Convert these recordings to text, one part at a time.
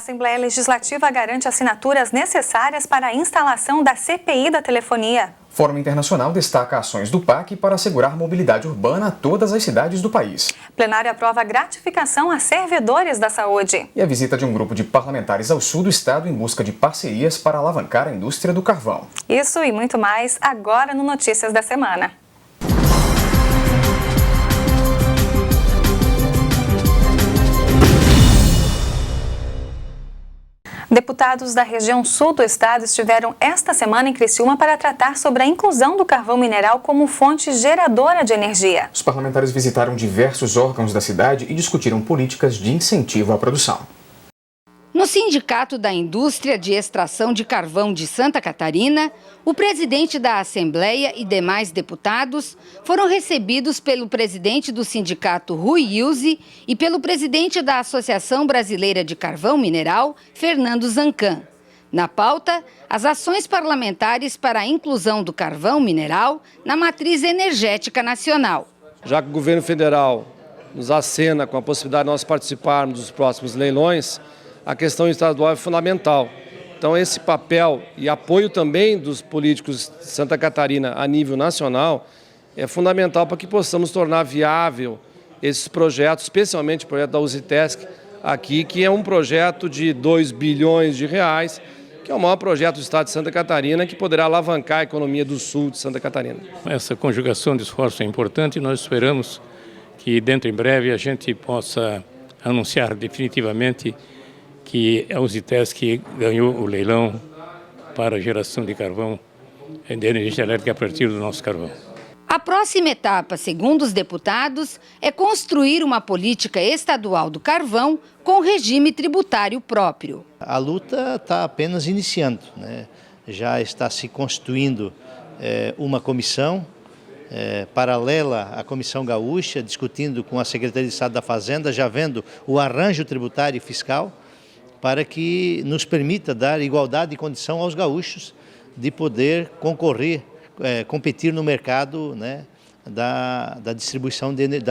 Assembleia Legislativa garante assinaturas necessárias para a instalação da CPI da telefonia. Fórum Internacional destaca ações do PAC para assegurar mobilidade urbana a todas as cidades do país. Plenário aprova gratificação a servidores da saúde. E a visita de um grupo de parlamentares ao sul do estado em busca de parcerias para alavancar a indústria do carvão. Isso e muito mais agora no Notícias da Semana. Deputados da região sul do estado estiveram esta semana em Criciúma para tratar sobre a inclusão do carvão mineral como fonte geradora de energia. Os parlamentares visitaram diversos órgãos da cidade e discutiram políticas de incentivo à produção. No Sindicato da Indústria de Extração de Carvão de Santa Catarina, o presidente da Assembleia e demais deputados foram recebidos pelo presidente do sindicato, Rui Ilse, e pelo presidente da Associação Brasileira de Carvão Mineral, Fernando Zancan. Na pauta, as ações parlamentares para a inclusão do carvão mineral na matriz energética nacional. Já que o governo federal nos acena com a possibilidade de nós participarmos dos próximos leilões, a questão estadual é fundamental. Então esse papel e apoio também dos políticos de Santa Catarina a nível nacional é fundamental para que possamos tornar viável esses projetos, especialmente o projeto da Usitesc aqui, que é um projeto de 2 bilhões de reais, que é o maior projeto do estado de Santa Catarina, que poderá alavancar a economia do sul de Santa Catarina. Essa conjugação de esforço é importante e nós esperamos que dentro em breve a gente possa anunciar definitivamente que a Usitesc ganhou o leilão para a geração de carvão de energia elétrica a partir do nosso carvão. A próxima etapa, segundo os deputados, é construir uma política estadual do carvão com regime tributário próprio. A luta está apenas iniciando, né? Já está se constituindo uma comissão paralela à Comissão Gaúcha, discutindo com a Secretaria de Estado da Fazenda, já vendo o arranjo tributário e fiscal, para que nos permita dar igualdade de condição aos gaúchos de poder concorrer, competir no mercado, né, da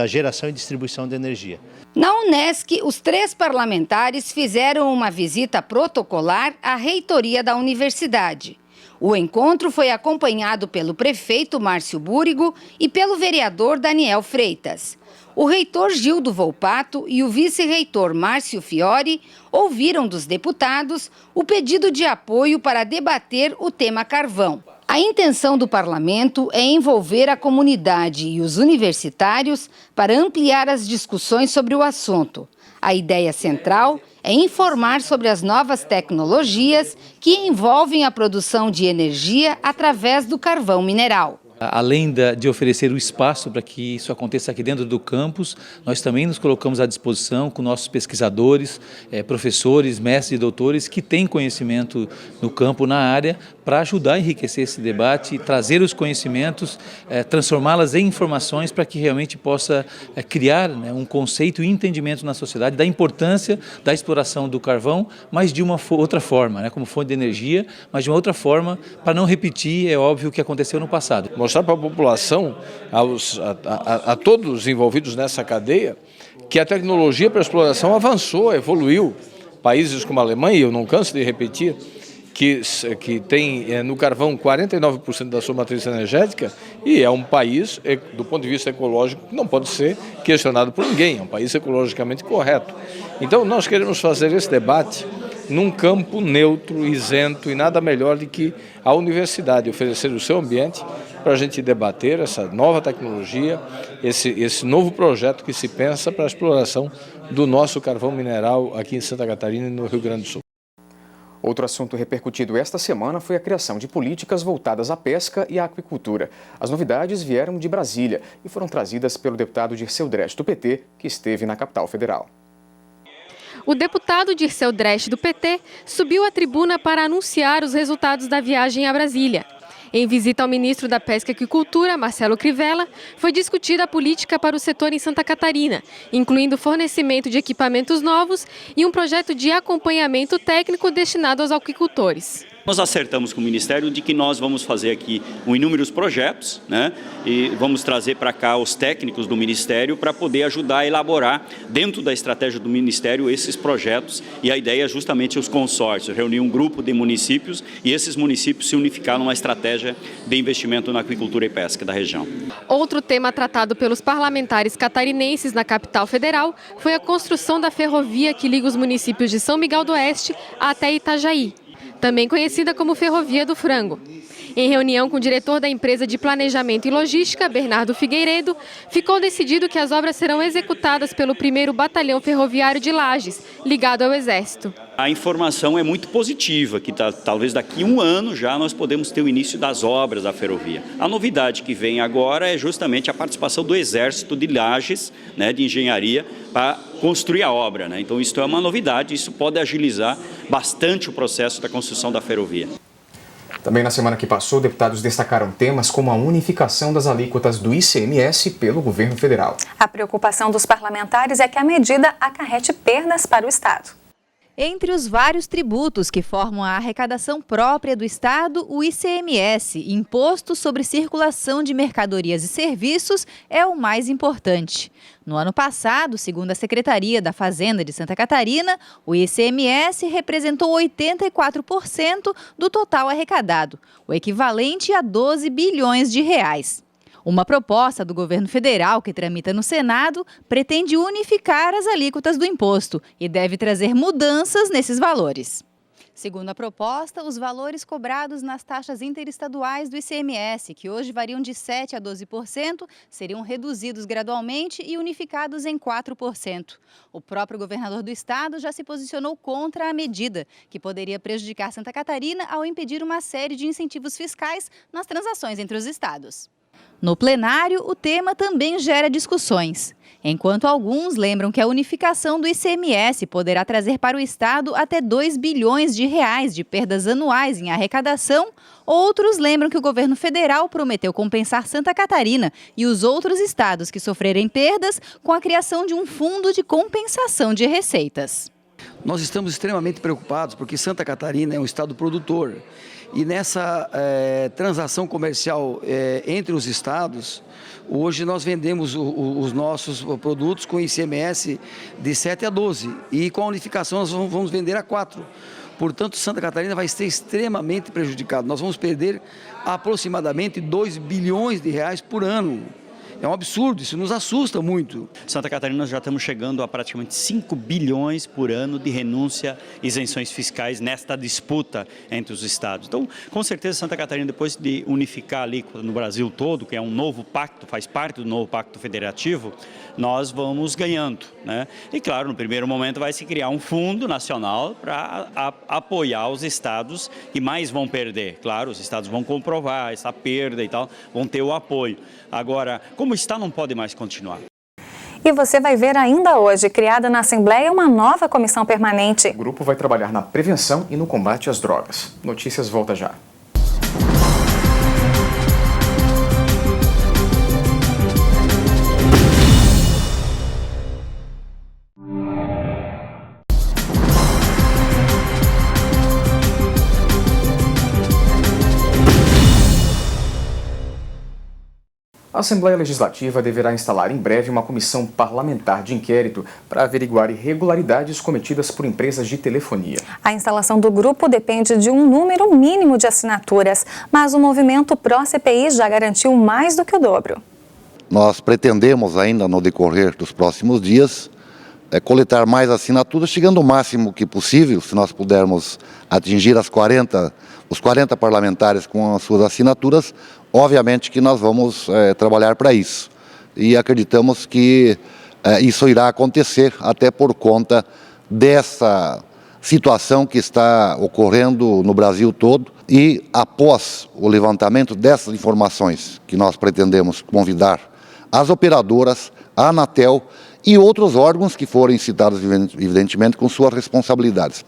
geração e distribuição de energia. Na Unesc, os 3 parlamentares fizeram uma visita protocolar à reitoria da universidade. O encontro foi acompanhado pelo prefeito Márcio Búrigo e pelo vereador Daniel Freitas. O reitor Gildo Volpato e o vice-reitor Márcio Fiore ouviram dos deputados o pedido de apoio para debater o tema carvão. A intenção do parlamento é envolver a comunidade e os universitários para ampliar as discussões sobre o assunto. A ideia central é informar sobre as novas tecnologias que envolvem a produção de energia através do carvão mineral. Além de oferecer o espaço para que isso aconteça aqui dentro do campus, nós também nos colocamos à disposição com nossos pesquisadores, professores, mestres e doutores que têm conhecimento no campo, na área, para ajudar a enriquecer esse debate, trazer os conhecimentos, transformá-las em informações para que realmente possa criar, né, um conceito e entendimento na sociedade da importância da exploração do carvão, mas de uma outra forma, né, como fonte de energia, mas de uma outra forma para não repetir, é óbvio, o que aconteceu no passado. Mostrar para a população, a todos os envolvidos nessa cadeia, que a tecnologia para a exploração avançou, evoluiu. Países como a Alemanha, eu não canso de repetir, que tem no carvão 49% da sua matriz energética e é um país, do ponto de vista ecológico, que não pode ser questionado por ninguém, é um país ecologicamente correto. Então nós queremos fazer esse debate num campo neutro, isento e nada melhor do que a universidade oferecer o seu ambiente para a gente debater essa nova tecnologia, esse novo projeto que se pensa para a exploração do nosso carvão mineral aqui em Santa Catarina e no Rio Grande do Sul. Outro assunto repercutido esta semana foi a criação de políticas voltadas à pesca e à aquicultura. As novidades vieram de Brasília e foram trazidas pelo deputado Dirceu Dresch, do PT, que esteve na capital federal. O deputado Dirceu Dresch, do PT, subiu à tribuna para anunciar os resultados da viagem a Brasília. Em visita ao ministro da Pesca e Aquicultura, Marcelo Crivella, foi discutida a política para o setor em Santa Catarina, incluindo fornecimento de equipamentos novos e um projeto de acompanhamento técnico destinado aos aquicultores. Nós acertamos com o Ministério de que nós vamos fazer aqui inúmeros projetos, né? E vamos trazer para cá os técnicos do Ministério para poder ajudar a elaborar dentro da estratégia do Ministério esses projetos, e a ideia é justamente os consórcios, reunir um grupo de municípios e esses municípios se unificar numa estratégia de investimento na aquicultura e pesca da região. Outro tema tratado pelos parlamentares catarinenses na capital federal foi a construção da ferrovia que liga os municípios de São Miguel do Oeste até Itajaí, também conhecida como Ferrovia do Frango. Em reunião com o diretor da empresa de planejamento e logística, Bernardo Figueiredo, ficou decidido que as obras serão executadas pelo 1º Batalhão Ferroviário de Lages, ligado ao Exército. A informação é muito positiva, que talvez daqui a um ano já nós podemos ter o início das obras da ferrovia. A novidade que vem agora é justamente a participação do Exército de Lages, né, de engenharia, para construir a obra, né? Então isso é uma novidade, isso pode agilizar bastante o processo da construção da ferrovia. Também na semana que passou, deputados destacaram temas como a unificação das alíquotas do ICMS pelo governo federal. A preocupação dos parlamentares é que a medida acarrete perdas para o Estado. Entre os vários tributos que formam a arrecadação própria do Estado, o ICMS, Imposto sobre Circulação de Mercadorias e Serviços, é o mais importante. No ano passado, segundo a Secretaria da Fazenda de Santa Catarina, o ICMS representou 84% do total arrecadado, o equivalente a 12 bilhões de reais. Uma proposta do governo federal que tramita no Senado pretende unificar as alíquotas do imposto e deve trazer mudanças nesses valores. Segundo a proposta, os valores cobrados nas taxas interestaduais do ICMS, que hoje variam de 7% a 12%, seriam reduzidos gradualmente e unificados em 4%. O próprio governador do estado já se posicionou contra a medida, que poderia prejudicar Santa Catarina ao impedir uma série de incentivos fiscais nas transações entre os estados. No plenário, o tema também gera discussões. Enquanto alguns lembram que a unificação do ICMS poderá trazer para o Estado até 2 bilhões de reais de perdas anuais em arrecadação, outros lembram que o governo federal prometeu compensar Santa Catarina e os outros estados que sofrerem perdas com a criação de um fundo de compensação de receitas. Nós estamos extremamente preocupados porque Santa Catarina é um estado produtor e nessa transação comercial entre os estados, hoje nós vendemos os nossos produtos com ICMS de 7 a 12 e com a unificação nós vamos vender a 4. Portanto, Santa Catarina vai ser extremamente prejudicado. Nós vamos perder aproximadamente 2 bilhões de reais por ano. É um absurdo, isso nos assusta muito. Santa Catarina nós já estamos chegando a praticamente 5 bilhões por ano de renúncia e isenções fiscais nesta disputa entre os estados. Então, com certeza, Santa Catarina, depois de unificar ali no Brasil todo, que é um novo pacto, faz parte do novo pacto federativo, nós vamos ganhando, né? E claro, no primeiro momento vai se criar um fundo nacional para apoiar os estados que mais vão perder. Claro, os estados vão comprovar essa perda e tal, vão ter o apoio. Agora, como está, não pode mais continuar. E você vai ver ainda hoje, criada na Assembleia, uma nova comissão permanente. O grupo vai trabalhar na prevenção e no combate às drogas. Notícias volta já. A Assembleia Legislativa deverá instalar em breve uma comissão parlamentar de inquérito para averiguar irregularidades cometidas por empresas de telefonia. A instalação do grupo depende de um número mínimo de assinaturas, mas o movimento pró-CPI já garantiu mais do que o dobro. Nós pretendemos ainda no decorrer dos próximos dias coletar mais assinaturas, chegando o máximo que possível, se nós pudermos atingir os 40 parlamentares com as suas assinaturas, obviamente que nós vamos trabalhar para isso. E acreditamos que isso irá acontecer até por conta dessa situação que está ocorrendo no Brasil todo. E após o levantamento dessas informações que nós pretendemos convidar as operadoras, a Anatel e outros órgãos que forem citados, evidentemente, com suas responsabilidades.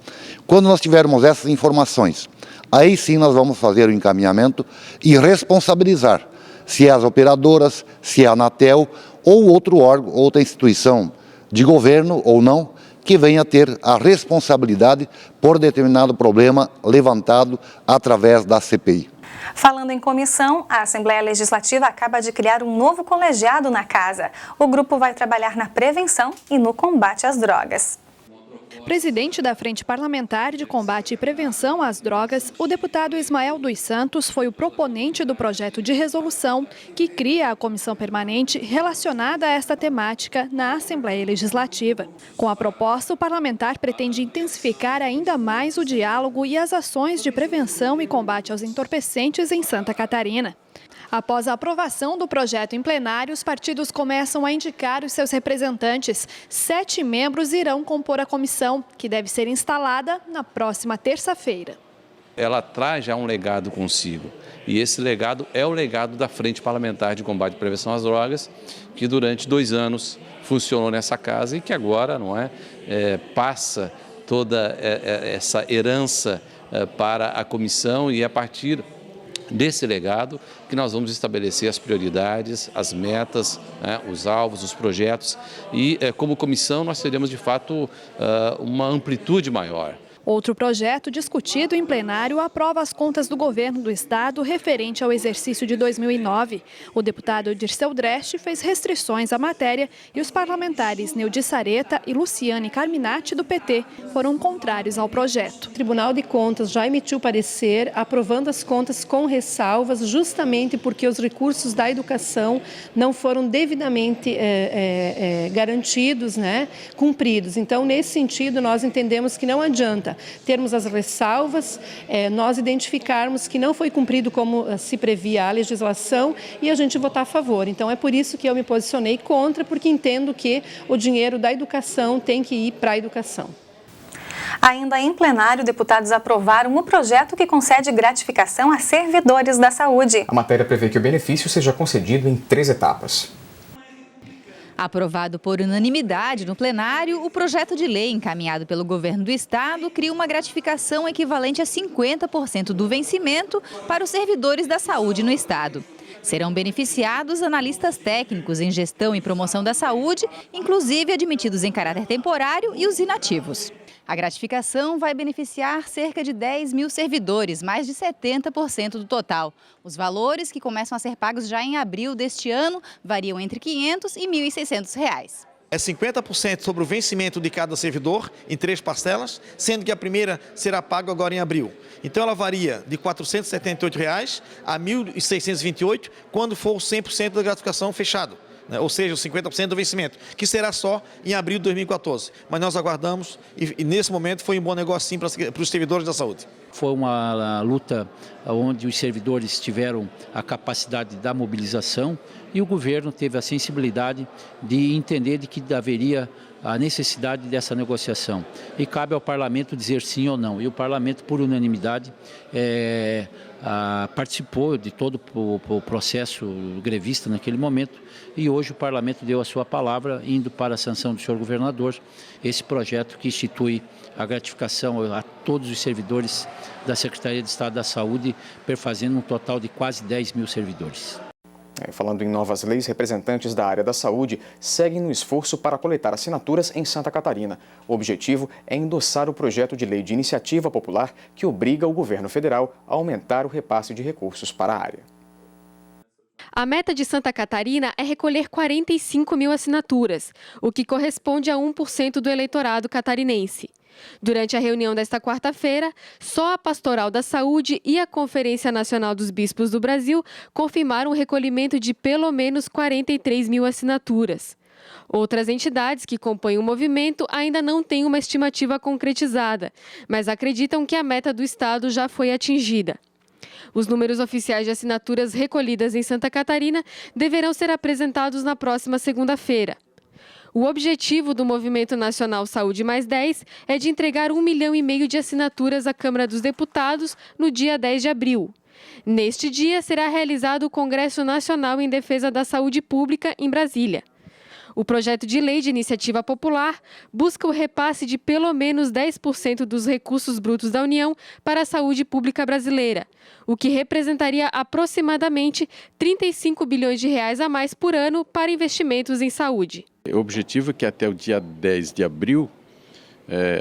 Quando nós tivermos essas informações, aí sim nós vamos fazer o encaminhamento e responsabilizar se é as operadoras, se é a Anatel ou outro órgão, outra instituição de governo ou não, que venha a ter a responsabilidade por determinado problema levantado através da CPI. Falando em comissão, a Assembleia Legislativa acaba de criar um novo colegiado na casa. O grupo vai trabalhar na prevenção e no combate às drogas. Presidente da Frente Parlamentar de Combate e Prevenção às Drogas, o deputado Ismael dos Santos foi o proponente do projeto de resolução que cria a comissão permanente relacionada a esta temática na Assembleia Legislativa. Com a proposta, o parlamentar pretende intensificar ainda mais o diálogo e as ações de prevenção e combate aos entorpecentes em Santa Catarina. Após a aprovação do projeto em plenário, os partidos começam a indicar os seus representantes. 7 membros irão compor a comissão, que deve ser instalada na próxima terça-feira. Ela traz já um legado consigo, e esse legado é o legado da Frente Parlamentar de Combate e Prevenção às Drogas, que durante 2 anos funcionou nessa casa e que agora passa toda essa herança para a comissão, e a partir desse legado que nós vamos estabelecer as prioridades, as metas, os alvos, os projetos, e como comissão nós teremos de fato uma amplitude maior. Outro projeto discutido em plenário aprova as contas do governo do estado referente ao exercício de 2009. O deputado Dirceu Dresch fez restrições à matéria e os parlamentares Neudi Sareta e Luciane Carminati, do PT, foram contrários ao projeto. O Tribunal de Contas já emitiu parecer aprovando as contas com ressalvas, justamente porque os recursos da educação não foram devidamente garantidos, cumpridos. Então, nesse sentido, nós entendemos que não adianta termos as ressalvas, nós identificarmos que não foi cumprido como se previa a legislação e a gente votar a favor. Então é por isso que eu me posicionei contra, porque entendo que o dinheiro da educação tem que ir para a educação. Ainda em plenário, deputados aprovaram o projeto que concede gratificação a servidores da saúde. A matéria prevê que o benefício seja concedido em 3 etapas. Aprovado por unanimidade no plenário, o projeto de lei encaminhado pelo governo do estado cria uma gratificação equivalente a 50% do vencimento para os servidores da saúde no estado. Serão beneficiados analistas técnicos em gestão e promoção da saúde, inclusive admitidos em caráter temporário, e os inativos. A gratificação vai beneficiar cerca de 10 mil servidores, mais de 70% do total. Os valores, que começam a ser pagos já em abril deste ano, variam entre R$ 500 e R$ 1.600. É 50% sobre o vencimento de cada servidor, em 3 parcelas, sendo que a primeira será paga agora em abril. Então ela varia de R$ 478 a R$ 1.628, quando for o 100% da gratificação fechado. Ou seja, os 50% do vencimento, que será só em abril de 2014. Mas nós aguardamos e nesse momento foi um bom negócio sim para os servidores da saúde. Foi uma luta onde os servidores tiveram a capacidade da mobilização e o governo teve a sensibilidade de entender de que haveria a necessidade dessa negociação. E cabe ao parlamento dizer sim ou não. E o parlamento, por unanimidade, participou de todo o processo grevista naquele momento, e hoje o parlamento deu a sua palavra, indo para a sanção do senhor governador, esse projeto que institui a gratificação a todos os servidores da Secretaria de Estado da Saúde, perfazendo um total de quase 10 mil servidores. Falando em novas leis, representantes da área da saúde seguem no esforço para coletar assinaturas em Santa Catarina. O objetivo é endossar o projeto de lei de iniciativa popular que obriga o governo federal a aumentar o repasse de recursos para a área. A meta de Santa Catarina é recolher 45 mil assinaturas, o que corresponde a 1% do eleitorado catarinense. Durante a reunião desta quarta-feira, só a Pastoral da Saúde e a Conferência Nacional dos Bispos do Brasil confirmaram o recolhimento de pelo menos 43 mil assinaturas. Outras entidades que compõem o movimento ainda não têm uma estimativa concretizada, mas acreditam que a meta do Estado já foi atingida. Os números oficiais de assinaturas recolhidas em Santa Catarina deverão ser apresentados na próxima segunda-feira. O objetivo do Movimento Nacional Saúde Mais 10 é de entregar 1,5 milhão de assinaturas à Câmara dos Deputados no dia 10 de abril. Neste dia, será realizado o Congresso Nacional em Defesa da Saúde Pública em Brasília. O projeto de lei de iniciativa popular busca o repasse de pelo menos 10% dos recursos brutos da União para a saúde pública brasileira, o que representaria aproximadamente 35 bilhões de reais a mais por ano para investimentos em saúde. O objetivo é que até o dia 10 de abril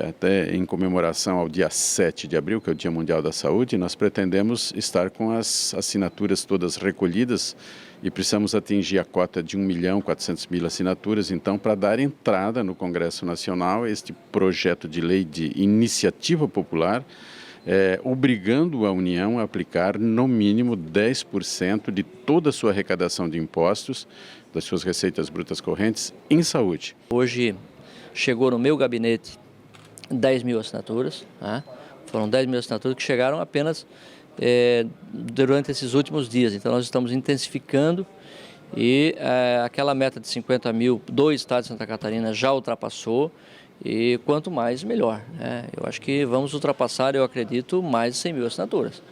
até em comemoração ao dia 7 de abril, que é o Dia Mundial da Saúde, nós pretendemos estar com as assinaturas todas recolhidas e precisamos atingir a cota de 1.400.000 assinaturas, então, para dar entrada no Congresso Nacional a este projeto de lei de iniciativa popular, obrigando a União a aplicar no mínimo 10% de toda a sua arrecadação de impostos, das suas receitas brutas correntes, em saúde. Hoje chegou no meu gabinete 10.000 assinaturas, né? Foram 10.000 assinaturas que chegaram apenas durante esses últimos dias. Então nós estamos intensificando e aquela meta de 50.000 do estado de Santa Catarina já ultrapassou e quanto mais melhor, né? Eu acho que vamos ultrapassar, eu acredito, mais de 100.000 assinaturas.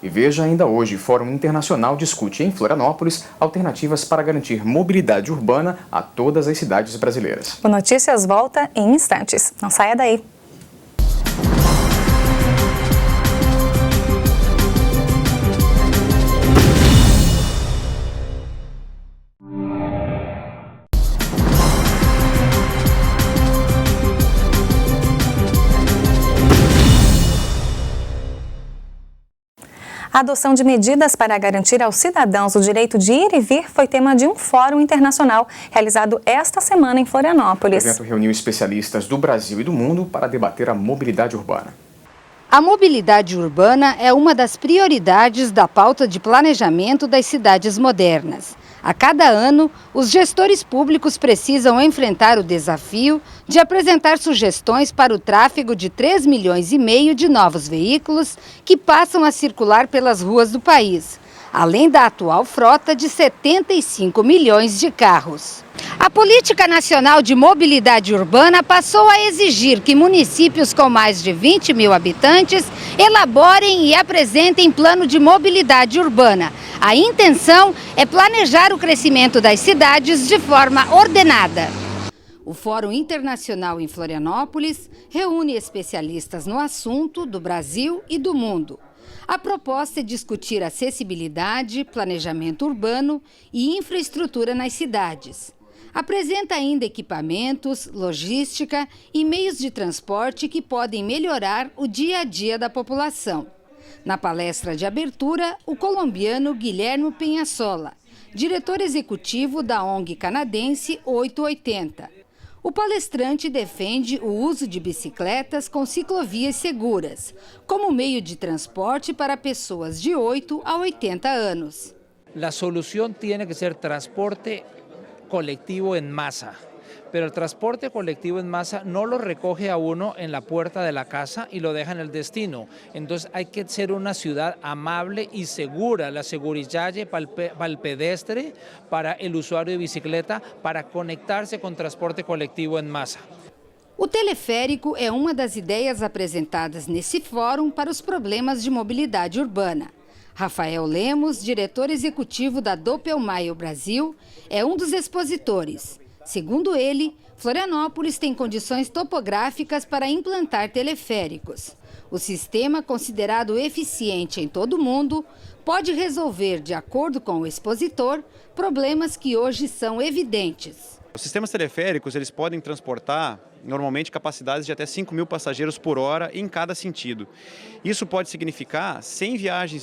E veja ainda hoje, o Fórum Internacional discute em Florianópolis alternativas para garantir mobilidade urbana a todas as cidades brasileiras. O Notícias volta em instantes. Não saia daí. A adoção de medidas para garantir aos cidadãos o direito de ir e vir foi tema de um fórum internacional realizado esta semana em Florianópolis. O evento reuniu especialistas do Brasil e do mundo para debater a mobilidade urbana. A mobilidade urbana é uma das prioridades da pauta de planejamento das cidades modernas. A cada ano, os gestores públicos precisam enfrentar o desafio de apresentar sugestões para o tráfego de 3,5 milhões de novos veículos que passam a circular pelas ruas do país, além da atual frota de 75 milhões de carros. A Política Nacional de Mobilidade Urbana passou a exigir que municípios com mais de 20 mil habitantes elaborem e apresentem plano de mobilidade urbana. A intenção é planejar o crescimento das cidades de forma ordenada. O Fórum Internacional em Florianópolis reúne especialistas no assunto do Brasil e do mundo. A proposta é discutir acessibilidade, planejamento urbano e infraestrutura nas cidades. Apresenta ainda equipamentos, logística e meios de transporte que podem melhorar o dia a dia da população. Na palestra de abertura, o colombiano Guilherme Penhasola, diretor executivo da ONG canadense 880. O palestrante defende o uso de bicicletas com ciclovias seguras, como meio de transporte para pessoas de 8 a 80 anos. A solução tem que ser transporte colectivo en masa, pero el transporte colectivo en masa no lo recoge a uno en la puerta de la casa y lo deja en el destino. Entonces hay que ser una ciudad amable y segura, la seguridad para el pedestre, para el usuario de bicicleta, para conectarse con transporte colectivo en masa. O teleférico é uma das ideias apresentadas nesse fórum para os problemas de mobilidade urbana. Rafael Lemos, diretor executivo da Doppelmayr Brasil, é um dos expositores. Segundo ele, Florianópolis tem condições topográficas para implantar teleféricos. O sistema, considerado eficiente em todo o mundo, pode resolver, de acordo com o expositor, problemas que hoje são evidentes. Os sistemas teleféricos eles podem transportar normalmente capacidades de até 5.000 passageiros por hora em cada sentido. Isso pode significar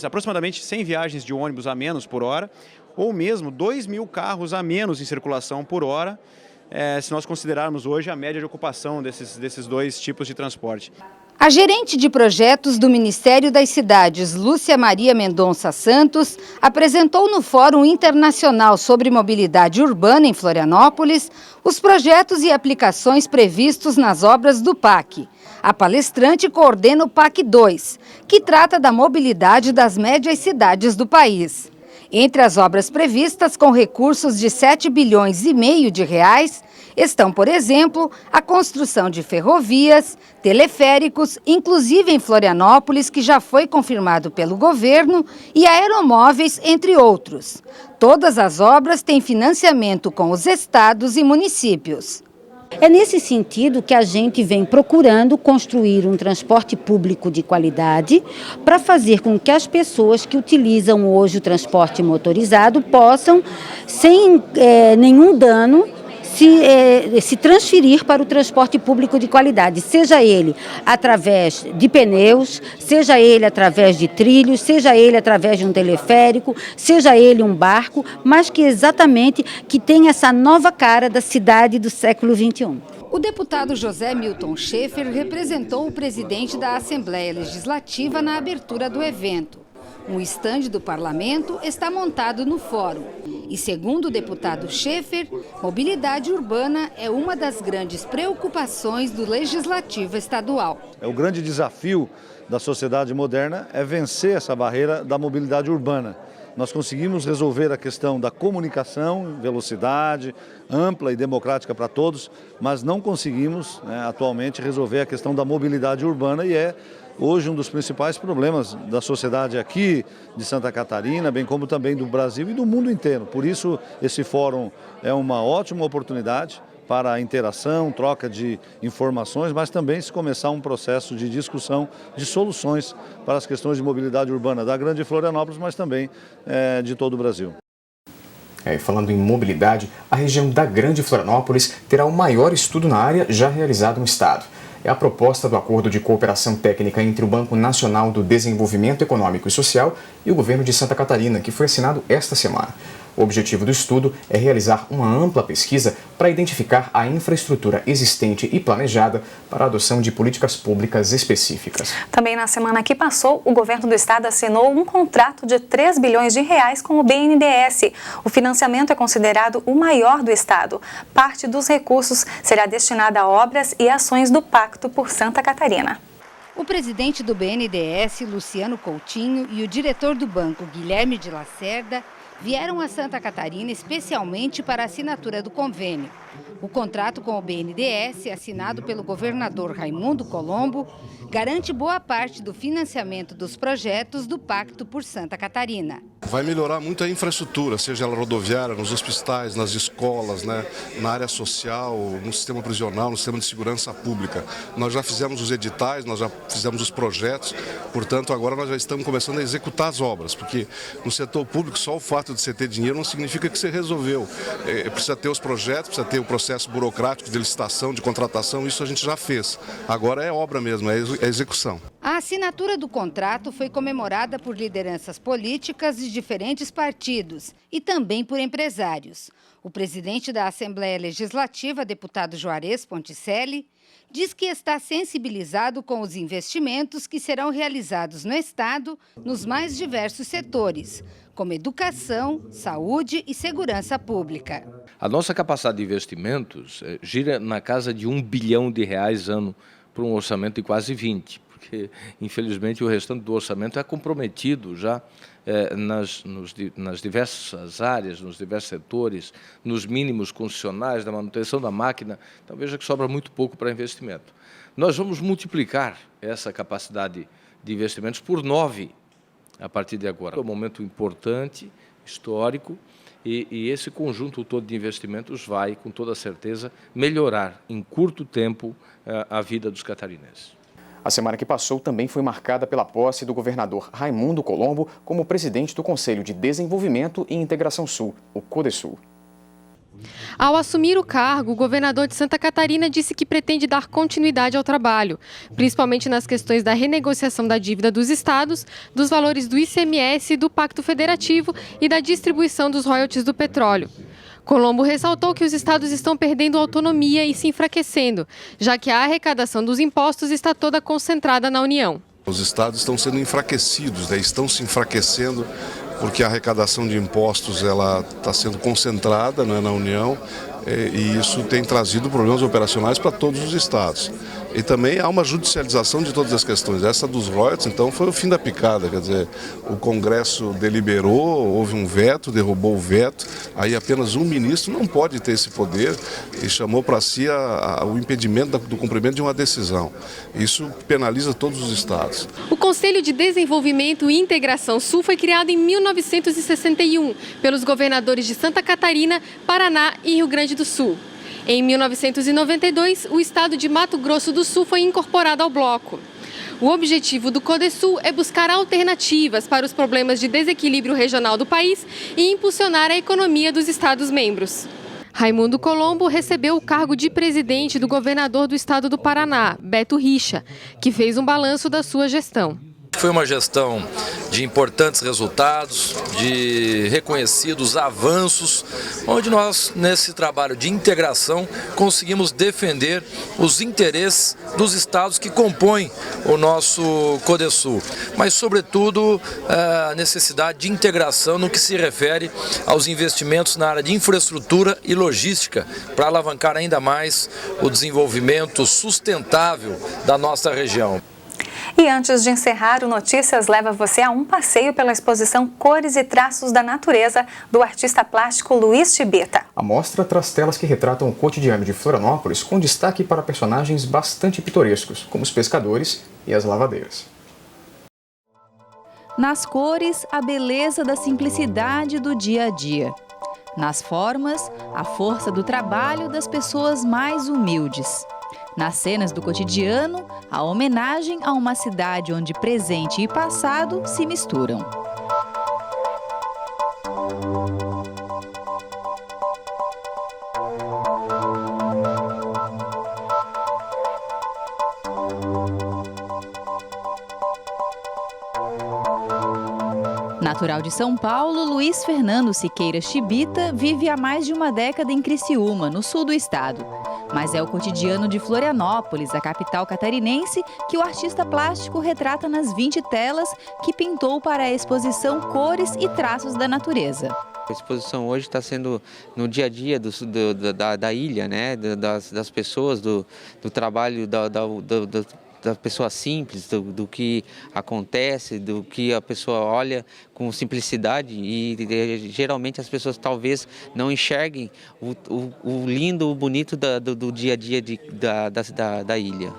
aproximadamente 100 viagens de ônibus a menos por hora, ou mesmo 2.000 carros a menos em circulação por hora, se nós considerarmos hoje a média de ocupação desses dois tipos de transporte. A gerente de projetos do Ministério das Cidades, Lúcia Maria Mendonça Santos, apresentou no Fórum Internacional sobre Mobilidade Urbana em Florianópolis os projetos e aplicações previstos nas obras do PAC. A palestrante coordena o PAC 2, que trata da mobilidade das médias cidades do país. Entre as obras previstas com recursos de 7,5 bilhões de reais, estão, por exemplo, a construção de ferrovias, teleféricos, inclusive em Florianópolis, que já foi confirmado pelo governo, e aeromóveis, entre outros. Todas as obras têm financiamento com os estados e municípios. É nesse sentido que a gente vem procurando construir um transporte público de qualidade para fazer com que as pessoas que utilizam hoje o transporte motorizado possam, sem nenhum dano, se transferir para o transporte público de qualidade, seja ele através de pneus, seja ele através de trilhos, seja ele através de um teleférico, seja ele um barco, mas que exatamente que tenha essa nova cara da cidade do século XXI. O deputado José Milton Schaefer representou o presidente da Assembleia Legislativa na abertura do evento. Um estande do parlamento está montado no fórum. E segundo o deputado Schaefer, mobilidade urbana é uma das grandes preocupações do Legislativo estadual. O grande desafio da sociedade moderna é vencer essa barreira da mobilidade urbana. Nós conseguimos resolver a questão da comunicação, velocidade, ampla e democrática para todos, mas não conseguimos, atualmente, resolver a questão da mobilidade urbana e é hoje um dos principais problemas da sociedade aqui de Santa Catarina, bem como também do Brasil e do mundo inteiro. Por isso, esse fórum é uma ótima oportunidade para a interação, troca de informações, mas também se começar um processo de discussão de soluções para as questões de mobilidade urbana da Grande Florianópolis, mas também de todo o Brasil. Falando em mobilidade, a região da Grande Florianópolis terá o maior estudo na área já realizado no estado. É a proposta do Acordo de Cooperação Técnica entre o Banco Nacional do Desenvolvimento Econômico e Social e o Governo de Santa Catarina, que foi assinado esta semana. O objetivo do estudo é realizar uma ampla pesquisa para identificar a infraestrutura existente e planejada para a adoção de políticas públicas específicas. Também na semana que passou, o governo do estado assinou um contrato de 3 bilhões de reais com o BNDES. O financiamento é considerado o maior do estado. Parte dos recursos será destinada a obras e ações do Pacto por Santa Catarina. O presidente do BNDES, Luciano Coutinho, e o diretor do banco, Guilherme de Lacerda, vieram a Santa Catarina especialmente para a assinatura do convênio. O contrato com o BNDES, assinado pelo governador Raimundo Colombo, garante boa parte do financiamento dos projetos do Pacto por Santa Catarina. Vai melhorar muito a infraestrutura, seja ela rodoviária, nos hospitais, nas escolas, na área social, no sistema prisional, no sistema de segurança pública. Nós já fizemos os editais, nós já fizemos os projetos, portanto agora nós já estamos começando a executar as obras, porque no setor público só o fato de você ter dinheiro não significa que você resolveu. Precisa ter os projetos, precisa ter o processo burocrático de licitação, de contratação, isso a gente já fez. Agora é obra mesmo, é execução. A assinatura do contrato foi comemorada por lideranças políticas de diferentes partidos e também por empresários. O presidente da Assembleia Legislativa, deputado Juarez Ponticelli, diz que está sensibilizado com os investimentos que serão realizados no estado nos mais diversos setores, como educação, saúde e segurança pública. A nossa capacidade de investimentos gira na casa de R$1 bilhão ano para um orçamento de quase 20, porque infelizmente o restante do orçamento é comprometido já nas diversas áreas, nos diversos setores, nos mínimos concessionais, na manutenção da máquina. Então veja que sobra muito pouco para investimento. Nós vamos multiplicar essa capacidade de investimentos por 9 a partir de agora. É um momento importante, histórico, e esse conjunto todo de investimentos vai, com toda certeza, melhorar em curto tempo a vida dos catarinenses. A semana que passou também foi marcada pela posse do governador Raimundo Colombo como presidente do Conselho de Desenvolvimento e Integração Sul, o CODESUL. Ao assumir o cargo, o governador de Santa Catarina disse que pretende dar continuidade ao trabalho, principalmente nas questões da renegociação da dívida dos estados, dos valores do ICMS, do Pacto Federativo e da distribuição dos royalties do petróleo. Colombo ressaltou que os estados estão perdendo autonomia e se enfraquecendo, já que a arrecadação dos impostos está toda concentrada na União. Os estados estão sendo enfraquecidos, estão se enfraquecendo porque a arrecadação de impostos está sendo concentrada na União e isso tem trazido problemas operacionais para todos os estados. E também há uma judicialização de todas as questões. Essa dos royalties, então, foi o fim da picada. Quer dizer, o Congresso deliberou, houve um veto, derrubou o veto. Aí apenas um ministro não pode ter esse poder e chamou para si o impedimento do cumprimento de uma decisão. Isso penaliza todos os estados. O Conselho de Desenvolvimento e Integração Sul foi criado em 1961 pelos governadores de Santa Catarina, Paraná e Rio Grande do Sul. Em 1992, o estado de Mato Grosso do Sul foi incorporado ao bloco. O objetivo do CODESUL é buscar alternativas para os problemas de desequilíbrio regional do país e impulsionar a economia dos estados-membros. Raimundo Colombo recebeu o cargo de presidente do governador do estado do Paraná, Beto Richa, que fez um balanço da sua gestão. Foi uma gestão de importantes resultados, de reconhecidos avanços, onde nós, nesse trabalho de integração, conseguimos defender os interesses dos estados que compõem o nosso CODESUL, mas, sobretudo, a necessidade de integração no que se refere aos investimentos na área de infraestrutura e logística, para alavancar ainda mais o desenvolvimento sustentável da nossa região. E antes de encerrar, o Notícias leva você a um passeio pela exposição Cores e Traços da Natureza, do artista plástico Luiz Chibita. A mostra traz telas que retratam o cotidiano de Florianópolis, com destaque para personagens bastante pitorescos, como os pescadores e as lavadeiras. Nas cores, a beleza da simplicidade do dia a dia. Nas formas, a força do trabalho das pessoas mais humildes. Nas cenas do cotidiano, a homenagem a uma cidade onde presente e passado se misturam. Natural de São Paulo, Luiz Fernando Siqueira Chibita vive há mais de uma década em Criciúma, no sul do estado. Mas é o cotidiano de Florianópolis, a capital catarinense, que o artista plástico retrata nas 20 telas que pintou para a exposição Cores e Traços da Natureza. A exposição hoje está sendo no dia a dia da ilha, né? das pessoas, do trabalho da pessoa simples, do que acontece, do que a pessoa olha com simplicidade e geralmente as pessoas talvez não enxerguem o lindo, o bonito do dia a dia da ilha.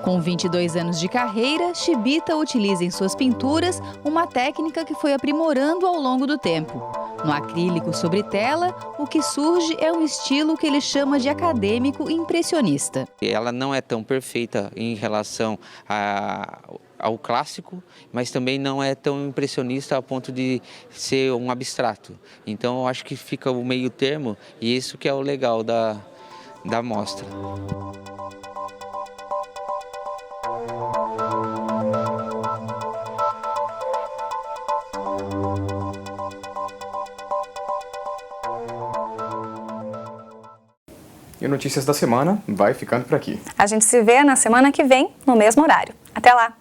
Com 22 anos de carreira, Chibita utiliza em suas pinturas uma técnica que foi aprimorando ao longo do tempo. No acrílico sobre tela, o que surge é um estilo que ele chama de acadêmico impressionista. Ela não é tão perfeita em relação ao clássico, mas também não é tão impressionista a ponto de ser um abstrato. Então eu acho que fica o meio termo e isso que é o legal da mostra. E o Notícias da Semana vai ficando por aqui. A gente se vê na semana que vem, no mesmo horário. Até lá!